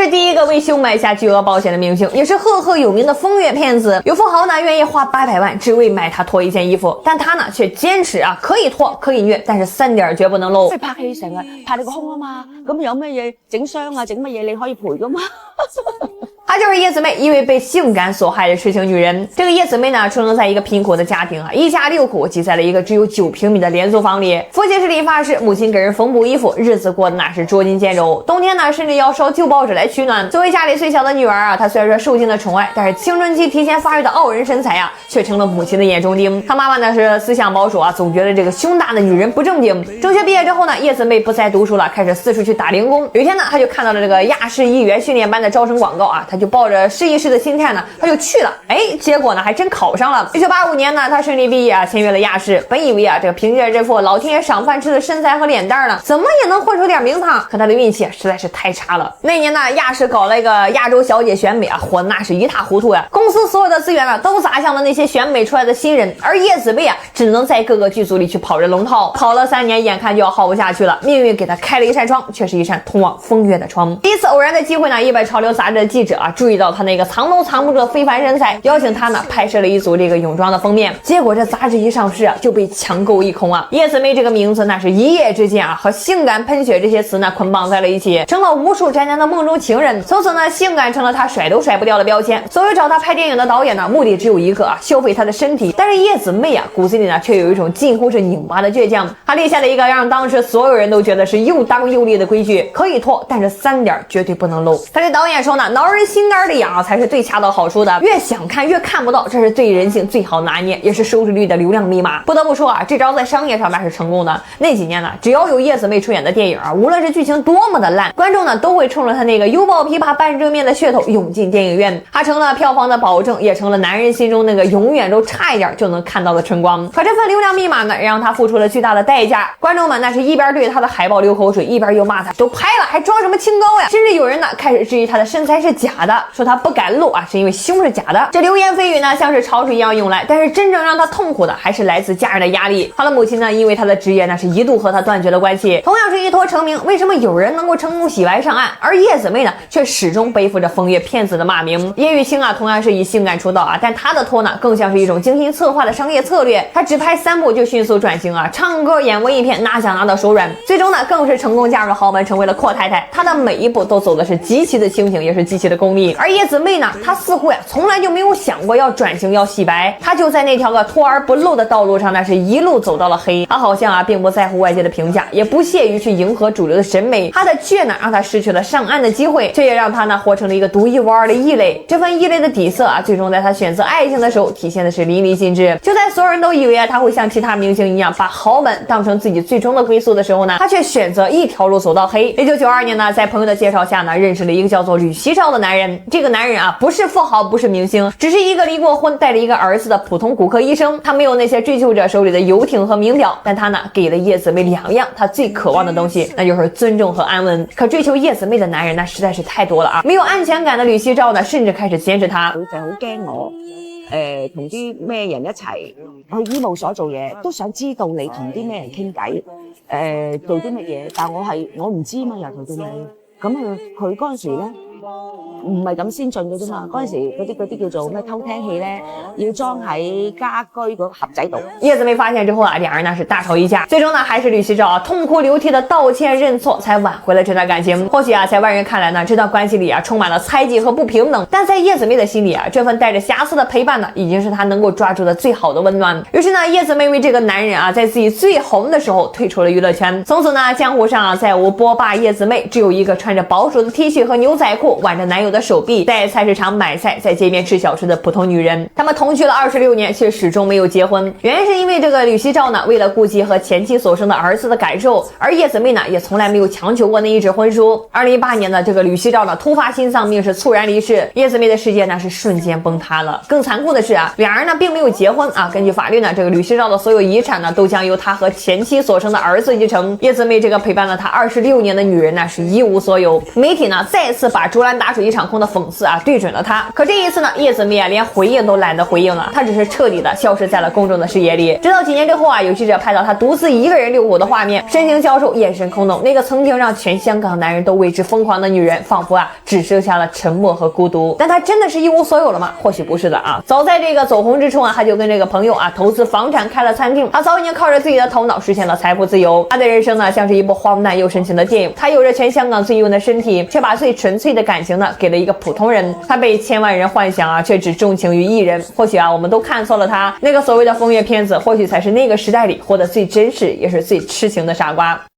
是第一个为秀买下巨额保险的明星，也是赫赫有名的风月骗子。有富豪呢愿意花800万只为买他脱一件衣服，但他呢却坚持啊可以脱可以虐，但是3點絕不能露。拍戲成日拍你個胸啊嘛，咁有咩嘢整傷啊整乜嘢你可以賠噶嘛？她就是叶子妹，一位被性感所害的痴情女人。这个叶子妹呢，出生在一个贫苦的家庭啊，一家6口挤在了一个只有9平米的廉租房里。父亲是理发师，母亲给人缝补衣服，日子过得那是捉襟见肘。冬天呢，甚至要烧旧报纸来取暖。作为家里最小的女儿啊，她虽然说受尽了宠爱，但是青春期提前发育的傲人身材啊，却成了母亲的眼中钉。她妈妈呢是思想保守啊，总觉得这个胸大的女人不正经。中学毕业之后呢，叶子妹不再读书了，开始四处去打零工。有一天呢，她就看到了这个亚视艺员训练班的招生广告啊，她就抱着试一试的心态呢，他就去了。结果呢还真考上了。1985年呢，他顺利毕业啊，签约了亚视。本以为啊，这个凭借这副老天爷赏饭吃的身材和脸蛋呢，怎么也能混出点名堂。可他的运气实在是太差了。那年呢，亚视搞了一个亚洲小姐选美啊，火的那是一塌糊涂呀。公司所有的资源呢，都砸向了那些选美出来的新人，而叶子妹啊，只能在各个剧组里去跑着龙套。跑了3年，眼看就要耗不下去了，命运给他开了一扇窗，却是一扇通往风月的窗。第一次偶然的机会呢，一本潮流杂志的记者啊，注意到他那个藏都藏不住的非凡身材，邀请他呢拍摄了一组这个泳装的封面。结果这杂志一上市啊，就被抢购一空啊。叶子妹这个名字那是一夜之间啊，和性感喷血这些词呢捆绑在了一起，成了无数宅男的梦中情人。从此呢，性感成了他甩都甩不掉的标签。所有找他拍电影的导演呢，目的只有一个啊，消费他的身体。但是叶子妹啊，骨子里呢却有一种近乎是拧巴的倔强。他立下了一个让当时所有人都觉得是又当又立的规矩：可以脱，但是3点绝对不能露。他对导演说呢，挠人心肝的痒才是最恰到好处的，越想看越看不到，这是对人性最好拿捏，也是收视率的流量密码。不得不说啊，这招在商业上面是成功的。那几年呢，只要有叶子妹出演的电影啊，无论是剧情多么的烂，观众呢都会冲着他那个犹抱琵琶半遮面的噱头涌进电影院。他成了票房的保证，也成了男人心中那个永远都差一点就能看到的春光。可这份流量密码呢，让他付出了巨大的代价。观众们那是一边对他的海报流口水，一边又骂他都拍了还装什么清高呀。甚至有人呢开始质疑他的身材是假的，说他不敢露啊，是因为胸是假的。这流言蜚语呢像是潮水一样涌来，但是真正让他痛苦的还是来自家人的压力。他的母亲呢，因为他的职业那是一度和他断绝了关系。同样是一脱成名，为什么有人能够成功洗白上岸，而叶子妹呢却始终背负着风月骗子的骂名？叶玉卿啊，同样是以性感出道啊，但他的脱呢更像是一种精心策划的商业策略。他只拍3部就迅速转型啊，唱歌演文艺片哪想拿到手软，最终呢更是成功加入了豪门，成为了阔太太。他的每一步都走的是极其的清醒，也是极其的功利。而叶子妹呢，她似乎呀从来就没有想过要转型要洗白，她就在那条个脱而不露的道路上，那是一路走到了黑。她好像啊并不在乎外界的评价，也不屑于去迎合主流的审美。她的倔呢让她失去了上岸的机会，这也让她呢活成了一个独一无二的异类。这份异类的底色啊，最终在她选择爱情的时候体现的是淋漓尽致。就在所有人都以为啊她会像其他明星一样把豪门当成自己最终的归宿的时候呢，她却选择一条路走到黑。1992年呢，在朋友的介绍下呢，认识了一个叫做吕锡照的男人。这个男人啊，不是富豪，不是明星，只是一个离过婚带着一个儿子的普通骨科医生。他没有那些追求者手里的游艇和名表，但他呢给了叶子妹2样他最渴望的东西，那就是尊重和安稳。可追求叶子妹的男人那实在是太多了啊！没有安全感的吕锡照呢，甚至開始監視他。佢就好驚我，同啲咩人一齊去醫務所做嘢，都想知道你同啲咩人傾偈，做啲乜嘢，但我唔知嘛，由頭到尾。咁佢嗰陣時咧。唔係咁先進嘅啫嘛，嗰陣時嗰啲叫做咩偷聽器咧，要裝喺家居嗰個盒仔度。葉子妹發現之後啊，兩人呢是大吵一架，最終呢還是呂錫照痛哭流涕的道歉認錯，才挽回了這段感情。或許啊，在外人看來呢，這段關係裡啊充滿了猜忌和不平等，但在葉子妹的心裡啊，這份帶着瑕疵的陪伴呢，已經是她能夠抓住的最好的溫暖。於是呢，葉子妹為這個男人啊，在自己最紅的時候退出了娛樂圈。從此呢，江湖上啊，再無波霸葉子妹，只有一個穿着保守的 T 恤和牛仔褲，挽着男友的手臂，在菜市場買菜，在街邊吃小吃的普通女人。他們同居了26年，卻始終沒有結婚。原因是因為這個呂錫照呢，為了顧及和前妻所生的兒子的感受，而葉子妹呢，也從來沒有強求過那一紙婚書。2018年呢，這個呂錫照呢，突發心臟病是猝然離世，葉子妹的世界呢，是瞬間崩塌了。更殘酷的是啊，兩人呢，並沒有結婚啊。根據法律呢，這個呂錫照的所有遺產呢，都將由他和前妻所生的兒子繼承。葉子妹這個陪伴了他26年的女人呢，是一無所有。媒體呢，再次把竹籃打水一場场空的讽刺啊对准了他。可这一次呢，叶子妹啊连回应都懒得回应了，她只是彻底的消失在了公众的视野里。直到几年之后啊，有记者拍到她独自一个人遛狗的画面，神情消瘦，眼神空洞，那个曾经让全香港男人都为之疯狂的女人，仿佛啊只剩下了沉默和孤独。但她真的是一无所有了吗？或许不是的啊。早在这个走红之初啊，她就跟这个朋友啊投资房产开了餐厅，她早已经靠着自己的头脑实现了财富自由。她的人生呢像是一部荒诞又深情的电影，她有着全香港最优的身体，却把最纯粹的感情呢给了一个普通人。她被千万人幻想啊，却只钟情于一人。或许啊我们都看错了她，那个所谓的风月骗子，或许才是那个时代里活得最真实也是最痴情的傻瓜。